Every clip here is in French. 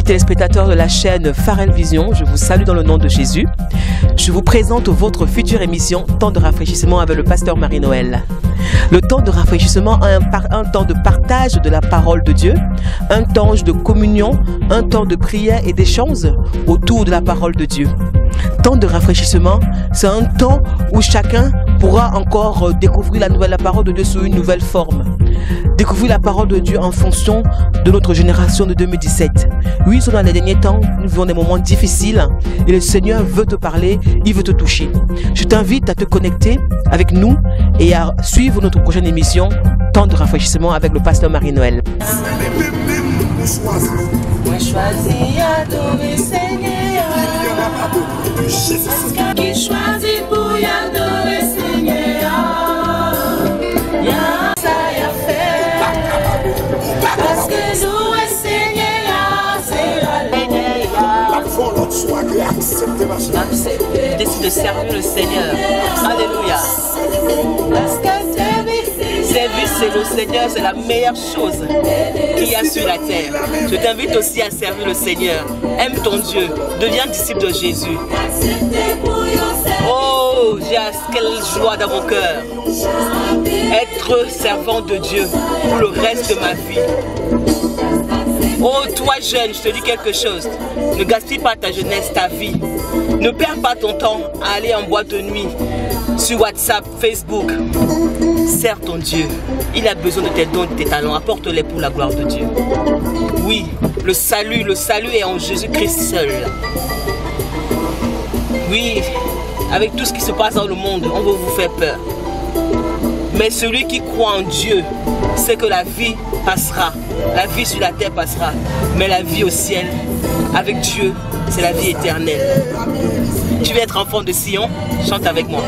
téléspectateurs de la chaîne Pharrell Vision, je vous salue dans le nom de Jésus. Je vous présente votre future émission Temps de rafraîchissement avec le pasteur Marie-Noël. Le temps de rafraîchissement est un temps de partage de la parole de Dieu, un temps de communion, un temps de prière et d'échange autour de la parole de Dieu. Temps de rafraîchissement, c'est un temps où chacun pourra encore découvrir la parole de Dieu sous une nouvelle forme. Découvrir la parole de Dieu en fonction de notre génération de 2017. Oui, nous sommes dans les derniers temps, nous vivons des moments difficiles et le Seigneur veut te parler, il veut te toucher. Je t'invite à te connecter avec nous et à suivre notre prochaine émission, Temps de rafraîchissement avec le pasteur Marie-Noël. Moi choisis adorer Seigneur. Qui choisit pour y adorer Seigneur. Y'a ça y'a fait. Parce que nous et Seigneur, c'est la Je décide de servir le Seigneur. Alléluia. Servir le Seigneur, c'est la meilleure chose qu'il y a sur la terre. Je t'invite aussi à servir le Seigneur. Aime ton Dieu. Deviens disciple de Jésus. Oh, quelle joie dans mon cœur. Être servant de Dieu pour le reste de ma vie. Oh, toi jeune, je te dis quelque chose. Ne gaspille pas ta jeunesse, ta vie. Ne perds pas ton temps à aller en boîte de nuit, sur WhatsApp, Facebook. Sers ton Dieu. Il a besoin de tes dons et de tes talents. Apporte-les pour la gloire de Dieu. Oui, le salut est en Jésus-Christ seul. Oui, avec tout ce qui se passe dans le monde, on veut vous faire peur. Mais celui qui croit en Dieu, sait que la vie passera. La vie sur la terre passera. Mais la vie au ciel, avec Dieu, c'est la vie éternelle. Tu veux être enfant de Sion? Chante avec moi.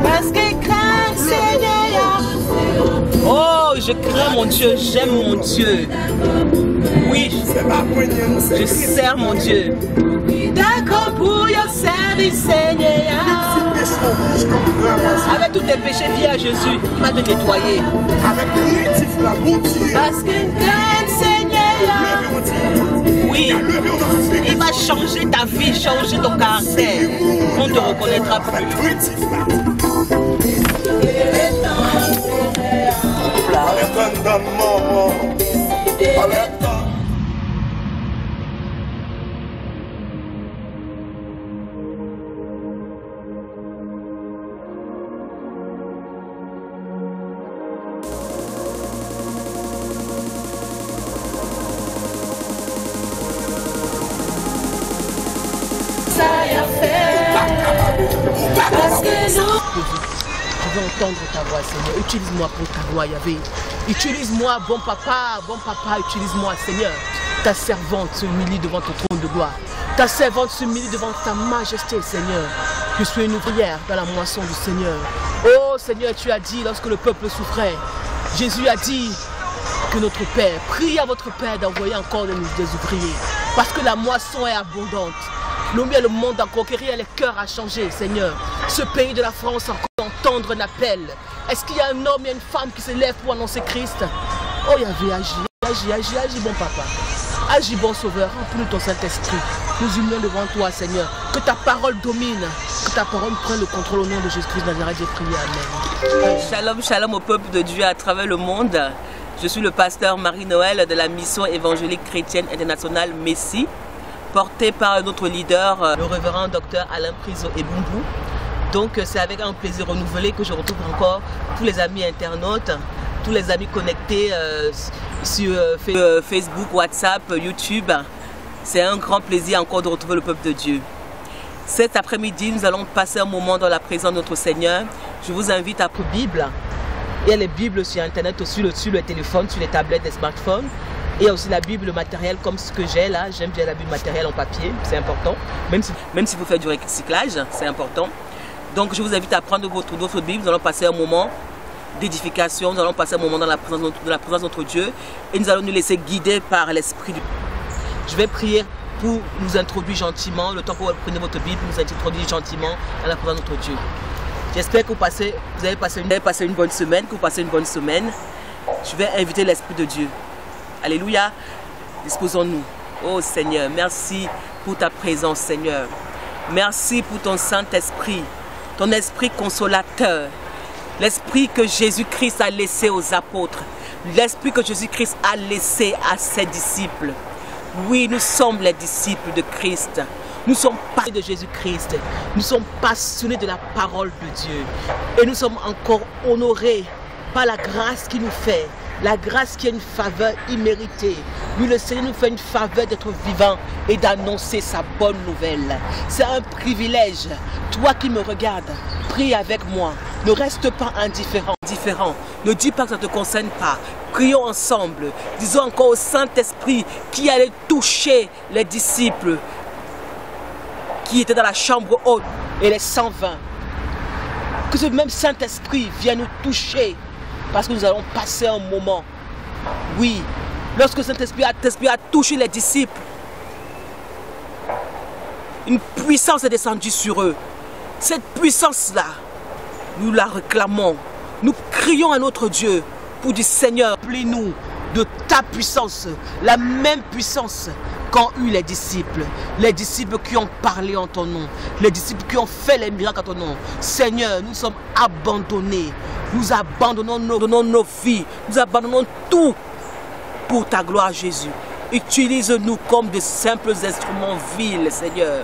Parce que crains Seigneur. Oh, je crains mon Dieu, j'aime mon Dieu. Oui, je sers mon Dieu. D'accord pour your service Seigneur. Avec tous tes péchés, viens à Jésus, il va te nettoyer. Parce que crains Seigneur. Oui, il va changer ta vie, changer ton caractère. On ne te reconnaîtra plus. Parce que nous... Je veux entendre ta voix, Seigneur. Utilise-moi pour ta gloire, Yahvé. Utilise-moi, bon papa, utilise-moi, Seigneur. Ta servante s'humilie devant ton trône de gloire. Ta servante s'humilie devant ta majesté, Seigneur. Je suis une ouvrière dans la moisson du Seigneur. Oh Seigneur, tu as dit lorsque le peuple souffrait, Jésus a dit que notre Père, prie à votre Père d'envoyer encore des ouvriers. Parce que la moisson est abondante. Le monde à conquérir, les cœurs à changer, Seigneur. Ce pays de la France encore entendre un appel. Est-ce qu'il y a un homme et une femme qui se lèvent pour annoncer Christ? Oh Yahvé, agis, bon papa. Agis, bon sauveur, remplis ton Saint-Esprit. Nous humilions devant toi, Seigneur. Que ta parole domine, que ta parole prenne le contrôle au nom de Jésus-Christ de Nazareth, j'ai prié, amen. Shalom, shalom au peuple de Dieu à travers le monde. Je suis le pasteur Marie-Noël de la mission évangélique chrétienne internationale Messie, porté par notre leader, le révérend docteur Alain Priso et Boumbou. Donc c'est avec un plaisir renouvelé que je retrouve encore tous les amis internautes, tous les amis connectés sur Facebook, WhatsApp, YouTube. C'est un grand plaisir encore de retrouver le peuple de Dieu. Cet après-midi, nous allons passer un moment dans la présence de notre Seigneur. Je vous invite à prendre la Bible. Il y a les Bibles sur Internet, sur le téléphone, sur les tablettes, les smartphones. Et il y a aussi la Bible matérielle comme ce que j'ai là. J'aime bien la Bible matérielle en papier, c'est important. Même si vous faites du recyclage, c'est important. Donc je vous invite à prendre votre Bible. Nous allons passer un moment d'édification. Nous allons passer un moment dans la présence de notre Dieu. Et nous allons nous laisser guider par l'Esprit de Dieu. Je vais prier pour nous introduire gentiment. Le temps que vous prenez votre Bible, nous introduire gentiment dans la présence de notre Dieu. J'espère que vous avez passé une bonne semaine, Je vais inviter l'Esprit de Dieu. Alléluia. Disposons-nous. Oh Seigneur, merci pour ta présence, Seigneur. Merci pour ton Saint-Esprit, ton Esprit consolateur. L'Esprit que Jésus-Christ a laissé aux apôtres. L'Esprit que Jésus-Christ a laissé à ses disciples. Oui, nous sommes les disciples de Christ. Nous sommes passionnés de Jésus-Christ. Nous sommes passionnés de la parole de Dieu. Et nous sommes encore honorés par la grâce qu'il nous fait. La grâce qui est une faveur imméritée. Lui, le Seigneur nous fait une faveur d'être vivant et d'annoncer sa bonne nouvelle. C'est un privilège. Toi qui me regardes, prie avec moi. Ne reste pas indifférent. Ne dis pas que ça ne te concerne pas. Prions ensemble. Disons encore au Saint-Esprit qui allait toucher les disciples qui étaient dans la chambre haute et les 120. Que ce même Saint-Esprit vienne nous toucher parce que nous allons passer un moment. Oui, lorsque le Saint-Esprit a touché les disciples, une puissance est descendue sur eux. Cette puissance-là, nous la réclamons. Nous crions à notre Dieu pour dire Seigneur, remplis-nous de ta puissance, la même puissance qu'ont eu les disciples qui ont parlé en ton nom, les disciples qui ont fait les miracles en ton nom. Seigneur, nous sommes abandonnés, nous abandonnons nos vies, nous abandonnons tout pour ta gloire, Jésus. Utilise-nous comme de simples instruments vils, Seigneur.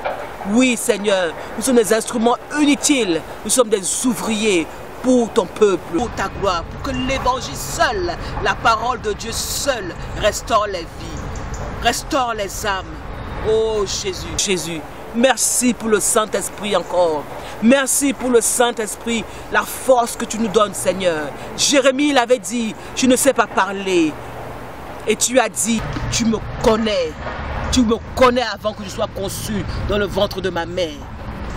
Oui, Seigneur, nous sommes des instruments inutiles, nous sommes des ouvriers pour ton peuple, pour ta gloire, pour que l'évangile seul, la parole de Dieu seul, restaure les vies, restaure les âmes. Oh Jésus, Jésus, merci pour le Saint-Esprit encore. Merci pour le Saint-Esprit, la force que tu nous donnes, Seigneur. Jérémie l'avait dit, je ne sais pas parler. Et tu as dit, tu me connais. Tu me connais avant que je sois conçu dans le ventre de ma mère.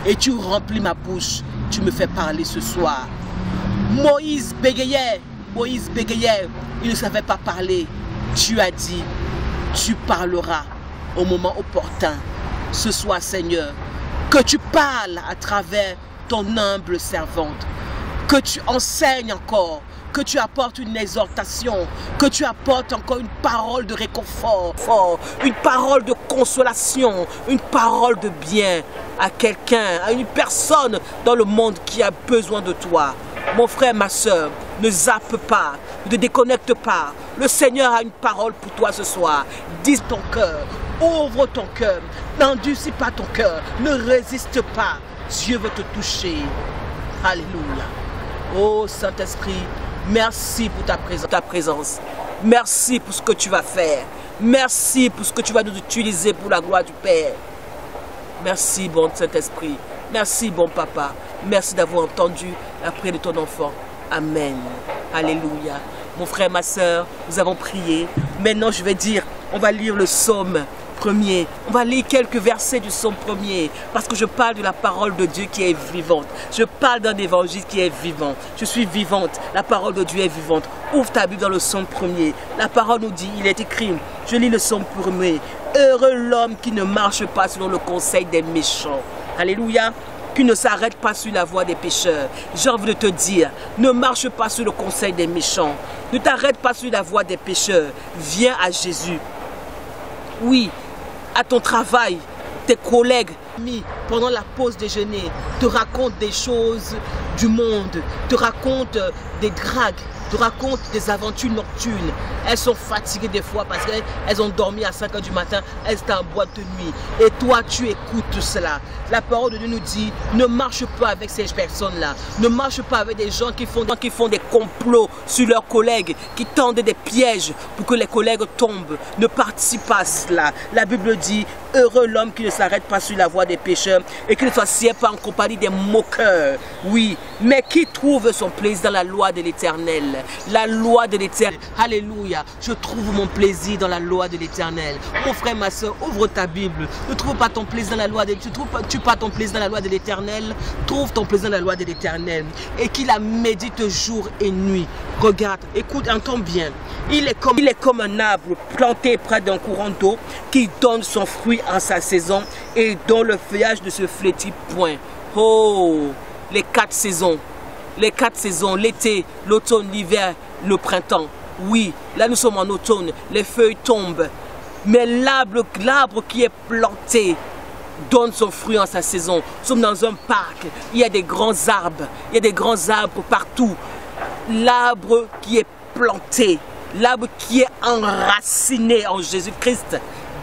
Et tu remplis ma bouche. Tu me fais parler ce soir. Moïse bégayait. Il ne savait pas parler. Tu as dit, tu parleras au moment opportun. Ce soir, Seigneur, que tu parles à travers ton humble servante. Que tu enseignes encore. Que tu apportes une exhortation, que tu apportes encore une parole de réconfort, une parole de consolation, une parole de bien à quelqu'un, à une personne dans le monde qui a besoin de toi. Mon frère, ma soeur, ne zappe pas, ne te déconnecte pas. Le Seigneur a une parole pour toi ce soir. Dis ton cœur, ouvre ton cœur, n'endurcis pas ton cœur, ne résiste pas. Dieu veut te toucher. Alléluia. Oh Saint-Esprit, merci pour ta présence. Merci pour ce que tu vas faire. Merci pour ce que tu vas nous utiliser pour la gloire du Père. Merci, bon Saint-Esprit. Merci, bon Papa. Merci d'avoir entendu la prière de ton enfant. Amen. Alléluia. Mon frère, ma soeur, nous avons prié. Maintenant, je vais dire, on va lire le psaume premier. On va lire quelques versets du psaume premier parce que je parle de la parole de Dieu qui est vivante. Je parle d'un évangile qui est vivant. Je suis vivante. La parole de Dieu est vivante. Ouvre ta Bible dans le psaume premier. La parole nous dit, il est écrit, je lis le psaume premier. Heureux l'homme qui ne marche pas selon le conseil des méchants. Alléluia. Qui ne s'arrête pas sur la voie des pécheurs. J'ai envie de te dire, ne marche pas sur le conseil des méchants. Ne t'arrête pas sur la voie des pécheurs. Viens à Jésus. Oui, à ton travail, tes collègues, pendant la pause déjeuner, te racontent des choses du monde, te racontent des dragues, te racontent des aventures nocturnes. Elles sont fatiguées des fois parce qu'elles ont dormi à 5 h du matin, elles sont en boîte de nuit. Et toi, tu écoutes tout cela. La parole de Dieu nous dit, ne marche pas avec ces personnes-là. Ne marche pas avec des gens qui font des complots sur leurs collègues, qui tendent des pièges pour que les collègues tombent. Ne participe pas à cela. La Bible dit, heureux l'homme qui ne s'arrête pas sur la voie des pécheurs et qui ne s'assied pas en compagnie des moqueurs. Oui, mais qui trouve son plaisir dans la loi de l'Éternel. La loi de l'Éternel. Alléluia. Je trouve mon plaisir dans la loi de l'Éternel. Mon frère, ma soeur, ouvre ta Bible. Ne trouve pas ton plaisir dans la loi de l'Éternel. Tu pas ton plaisir dans la loi de l'Éternel. Trouve ton plaisir dans la loi de l'Éternel. Et qu'il la médite jour et nuit. Regarde, écoute, entends bien. Il est comme un arbre planté près d'un courant d'eau qui donne son fruit en sa saison et dont le feuillage ne se flétrit point. Oh, les 4 saisons. Les 4 saisons, l'été, l'automne, l'hiver, le printemps. Oui, là nous sommes en automne, les feuilles tombent. Mais l'arbre qui est planté donne son fruit en sa saison. Nous sommes dans un parc, il y a des grands arbres, il y a des grands arbres partout. L'arbre qui est planté, l'arbre qui est enraciné en Jésus-Christ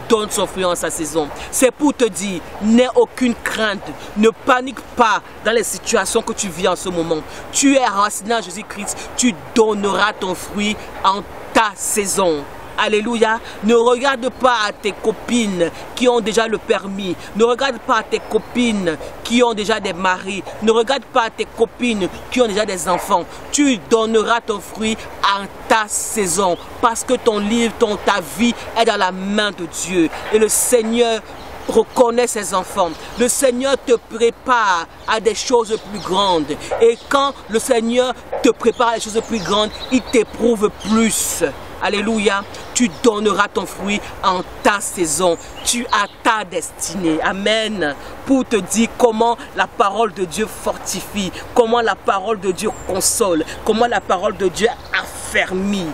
donne son fruit en sa saison. C'est pour te dire, n'aie aucune crainte, ne panique pas dans les situations que tu vis en ce moment. Tu es enraciné en Jésus-Christ, tu donneras ton fruit en ta saison. Alléluia. Ne regarde pas à tes copines qui ont déjà le permis. Ne regarde pas à tes copines qui ont déjà des maris. Ne regarde pas à tes copines qui ont déjà des enfants. Tu donneras ton fruit en ta saison. Parce que ton livre, ta vie est dans la main de Dieu. Et le Seigneur reconnaît ses enfants. Le Seigneur te prépare à des choses plus grandes. Et quand le Seigneur te prépare à des choses plus grandes, il t'éprouve plus. Alléluia. Tu donneras ton fruit en ta saison. Tu as ta destinée. Amen. Pour te dire comment la parole de Dieu fortifie, comment la parole de Dieu console, comment la parole de Dieu affermit.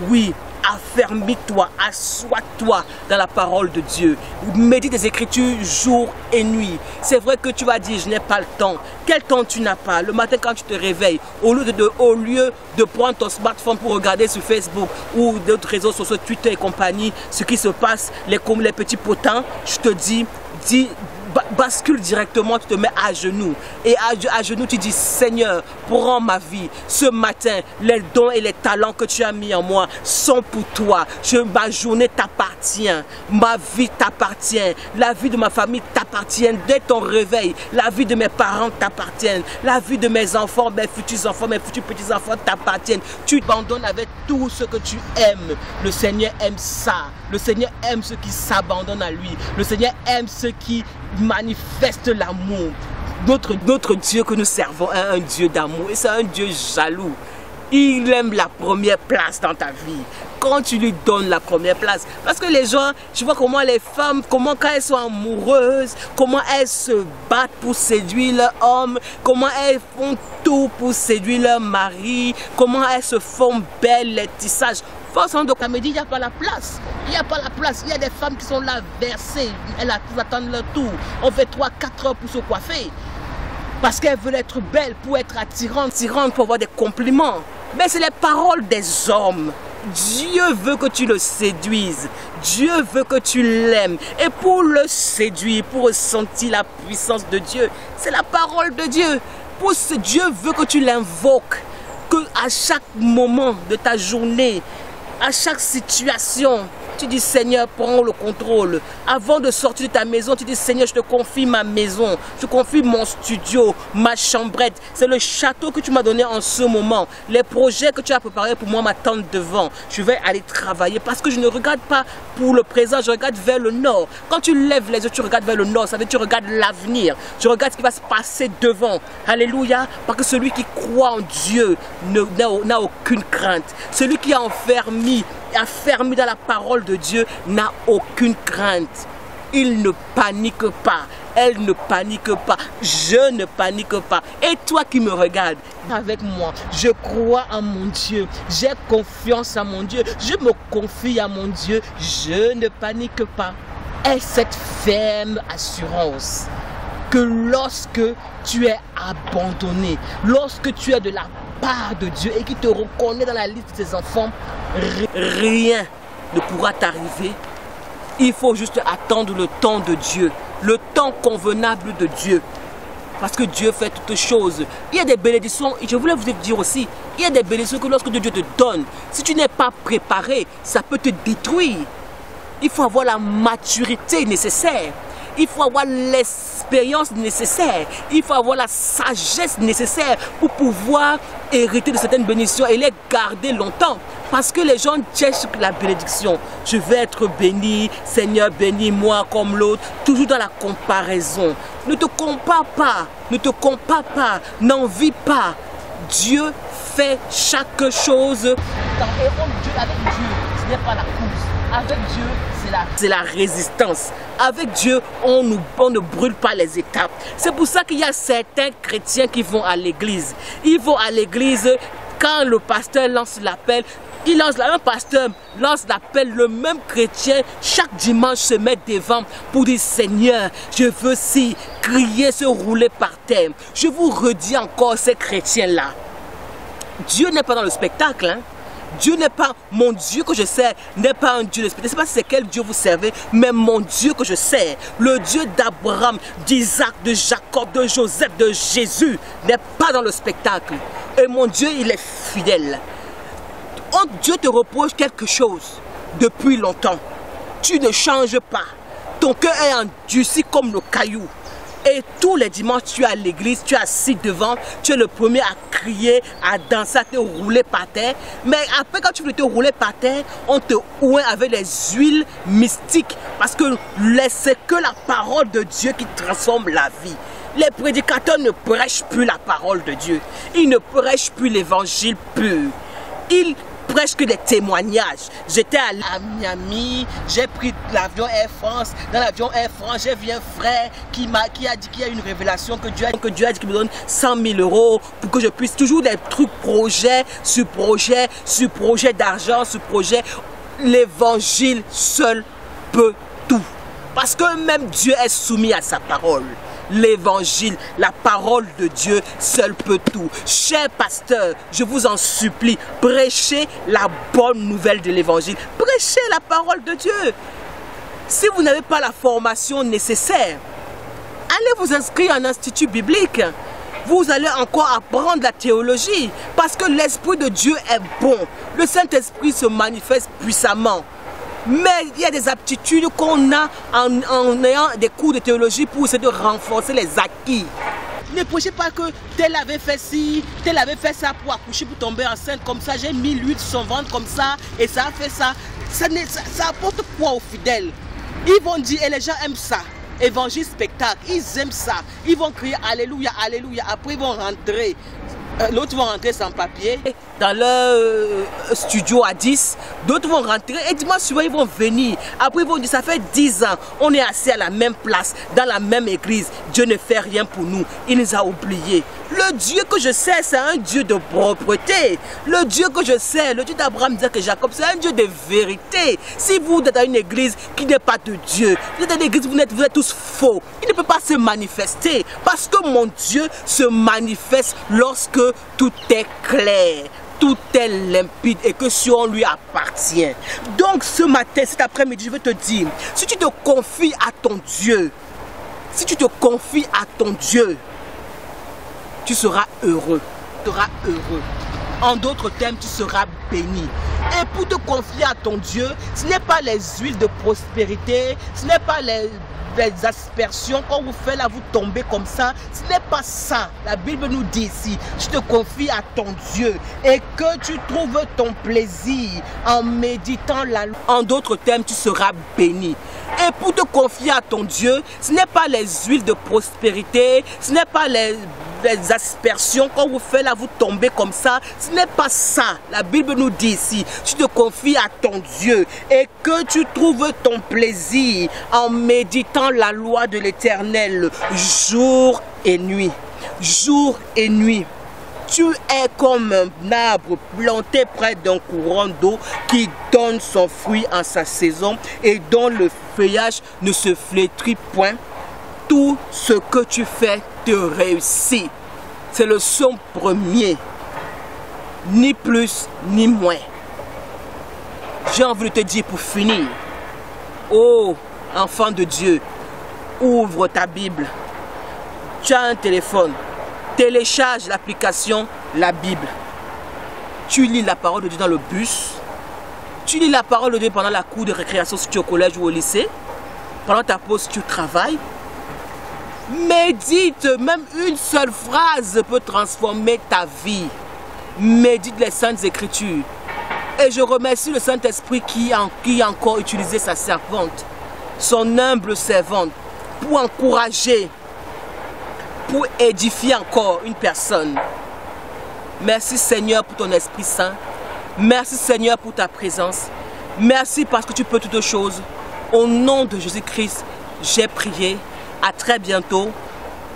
Oui. Affermis-toi, assois-toi dans la parole de Dieu. Médite des Écritures jour et nuit. C'est vrai que tu vas dire, je n'ai pas le temps. Quel temps tu n'as pas? Le matin quand tu te réveilles, au lieu de prendre ton smartphone pour regarder sur Facebook ou d'autres réseaux sociaux, Twitter et compagnie, ce qui se passe, les petits potins, je te dis, bascule directement, tu te mets à genoux. Et à genoux, tu dis, Seigneur, prends ma vie. Ce matin, les dons et les talents que tu as mis en moi sont pour toi. Ma journée t'appartient. Ma vie t'appartient. La vie de ma famille t'appartient. Dès ton réveil, la vie de mes parents t'appartient. La vie de mes enfants, mes futurs enfants, mes futurs petits-enfants t'appartiennent. Tu t'abandonnes avec tout ce que tu aimes. Le Seigneur aime ça. Le Seigneur aime ceux qui s'abandonnent à lui. Le Seigneur aime ceux qui manifestent l'amour. Notre Dieu que nous servons est un Dieu d'amour et c'est un Dieu jaloux. Il aime la première place dans ta vie. Quand tu lui donnes la première place. Parce que les gens, tu vois comment les femmes, comment quand elles sont amoureuses, comment elles se battent pour séduire leur homme, comment elles font tout pour séduire leur mari, comment elles se font belles, les tissages. Forcément, donc, elle me dit, il n'y a pas la place. Il n'y a pas la place. Il y a des femmes qui sont là versées. Elles attendent leur tour. On fait 3-4 heures pour se coiffer. Parce qu'elles veulent être belles, pour être attirantes, pour avoir des compliments. Mais c'est les paroles des hommes. Dieu veut que tu le séduises. Dieu veut que tu l'aimes. Et pour le séduire, pour ressentir la puissance de Dieu, c'est la parole de Dieu. Dieu veut que tu l'invoques. Que à chaque moment de ta journée, à chaque situation, tu dis Seigneur, prends le contrôle. Avant de sortir de ta maison, tu dis Seigneur, je te confie ma maison, je te confie mon studio, ma chambrette. C'est le château que tu m'as donné en ce moment. Les projets que tu as préparés pour moi m'attendent devant. Je vais aller travailler parce que je ne regarde pas pour le présent, je regarde vers le nord. Quand tu lèves les yeux, tu regardes vers le nord, ça veut dire que tu regardes l'avenir. Tu regardes ce qui va se passer devant. Alléluia. Parce que celui qui croit en Dieu n'a aucune crainte. Celui qui est enfermé dans la parole de Dieu n'a aucune crainte. Il ne panique pas. Elle ne panique pas. Je ne panique pas. Et toi qui me regardes avec moi, je crois en mon Dieu. J'ai confiance en mon Dieu. Je me confie à mon Dieu. Je ne panique pas. Aie cette ferme assurance que lorsque tu es abandonné, lorsque tu es de la part de Dieu et qui te reconnaît dans la liste de ses enfants, rien ne pourra t'arriver. Il faut juste attendre le temps de Dieu, le temps convenable de Dieu. Parce que Dieu fait toutes choses. Il y a des bénédictions, et je voulais vous dire aussi, il y a des bénédictions que lorsque Dieu te donne, si tu n'es pas préparé, ça peut te détruire. Il faut avoir la maturité nécessaire. Il faut avoir l'expérience nécessaire. Il faut avoir la sagesse nécessaire pour pouvoir hériter de certaines bénédictions et les garder longtemps. Parce que les gens cherchent la bénédiction. Je vais être béni, Seigneur, bénis-moi comme l'autre. Toujours dans la comparaison. Ne te compare pas. Ne te compare pas. N'envie pas. Dieu fait chaque chose. Avec Dieu, ce n'est pas la course. Avec Dieu, c'est la résistance. Avec Dieu, on ne brûle pas les étapes. C'est pour ça qu'il y a certains chrétiens qui vont à l'église. Ils vont à l'église quand le pasteur lance l'appel. Il lance un pasteur lance l'appel, le même chrétien chaque dimanche se met devant pour dire Seigneur, je veux si crier, se rouler par terre. Je vous redis encore ces chrétiens-là. Dieu n'est pas dans le spectacle. Hein? Dieu n'est pas, mon Dieu que je sers n'est pas un Dieu de spectacle. Je ne sais pas c'est quel Dieu vous servez, mais mon Dieu que je sers, le Dieu d'Abraham, d'Isaac, de Jacob, de Joseph, de Jésus, n'est pas dans le spectacle. Et mon Dieu, il est fidèle. Dieu te reproche quelque chose depuis longtemps. Tu ne changes pas. Ton cœur est endurci comme le caillou. Et tous les dimanches, tu es à l'église, tu es assis devant, tu es le premier à crier, à danser, à te rouler par terre. Mais après, quand tu veux te rouler par terre, on te oint avec les huiles mystiques. Parce que c'est que la parole de Dieu qui transforme la vie. Les prédicateurs ne prêchent plus la parole de Dieu. Ils ne prêchent plus l'évangile pur. Ils prêchent que des témoignages. J'étais à Miami, j'ai pris l'avion Air France. Dans l'avion Air France, j'ai vu un frère qui a dit qu'il y a une révélation que Dieu a dit qu'il me donne 100 000 € pour que je puisse toujours des trucs projet sur projet sur projet d'argent sur projet. L'évangile seul peut tout. Parce que même Dieu est soumis à sa parole. L'évangile, la parole de Dieu seul peut tout. Chers pasteurs, je vous en supplie, prêchez la bonne nouvelle de l'évangile. Prêchez la parole de Dieu. Si vous n'avez pas la formation nécessaire, allez vous inscrire en institut biblique. Vous allez encore apprendre la théologie. Parce que l'Esprit de Dieu est bon. Le Saint-Esprit se manifeste puissamment. Mais il y a des aptitudes qu'on a en ayant des cours de théologie pour essayer de renforcer les acquis. Ne prêchez pas que tel avait fait ci, tel avait fait ça pour accoucher, pour tomber enceinte comme ça. J'ai mis l'huile sur son ventre comme ça et ça a fait ça. Ça apporte quoi aux fidèles? Ils vont dire, et les gens aiment ça. Évangile spectacle, ils aiment ça. Ils vont crier Alléluia, Alléluia. Après ils vont rentrer. L'autre vont rentrer sans papier dans leur studio à 10. D'autres vont rentrer et dimanche suivant ils vont venir. Après ils vont dire ça fait 10 ans. On est assis à la même place, dans la même église. Dieu ne fait rien pour nous. Il nous a oubliés. Le Dieu que je sais, c'est un Dieu de propreté. Le Dieu que je sais, le Dieu d'Abraham, Isaac et Jacob, c'est un Dieu de vérité. Si vous êtes dans une église qui n'est pas de Dieu, vous êtes dans une église, vous êtes tous faux. Il ne peut pas se manifester. Parce que mon Dieu se manifeste lorsque tout est clair, tout est limpide et que si on lui appartient. Donc ce matin, cet après-midi, je veux te dire, si tu te confies à ton Dieu, si tu te confies à ton Dieu, tu seras heureux. Tu seras heureux. En d'autres termes, tu seras béni. Et pour te confier à ton Dieu, ce n'est pas les huiles de prospérité, ce n'est pas les aspersions qu'on vous fait là, vous tombez comme ça. Ce n'est pas ça. La Bible nous dit ici, je te confie à ton Dieu et que tu trouves ton plaisir en méditant la loi. En d'autres termes, tu seras béni. Et pour te confier à ton Dieu, ce n'est pas les huiles de prospérité, ce n'est pas les aspersions qu'on vous fait là, vous tombez comme ça. Ce n'est pas ça. La Bible nous dit ici, tu te confies à ton Dieu et que tu trouves ton plaisir en méditant la loi de l'Éternel jour et nuit. Jour et nuit. Tu es comme un arbre planté près d'un courant d'eau qui donne son fruit en sa saison et dont le feuillage ne se flétrit point. Tout ce que tu fais te réussit. C'est le son premier. Ni plus ni moins. J'ai envie de te dire pour finir. Oh, enfant de Dieu, ouvre ta Bible. Tu as un téléphone. Télécharge l'application La Bible. Tu lis la parole de Dieu dans le bus. Tu lis la parole de Dieu pendant la cour de récréation si tu es au collège ou au lycée. Pendant ta pause si tu travailles. Médite, même une seule phrase peut transformer ta vie. Médite les Saintes Écritures. Et je remercie le Saint-Esprit qui a encore utilisé sa servante, son humble servante, pour encourager, pour édifier encore une personne. Merci Seigneur pour ton Esprit Saint. Merci Seigneur pour ta présence. Merci parce que tu peux toutes choses. Au nom de Jésus-Christ, j'ai prié. À très bientôt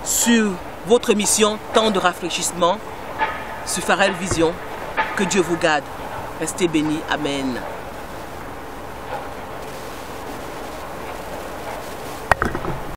sur votre émission Temps de rafraîchissement sur Pharrell Vision. Que Dieu vous garde. Restez bénis. Amen.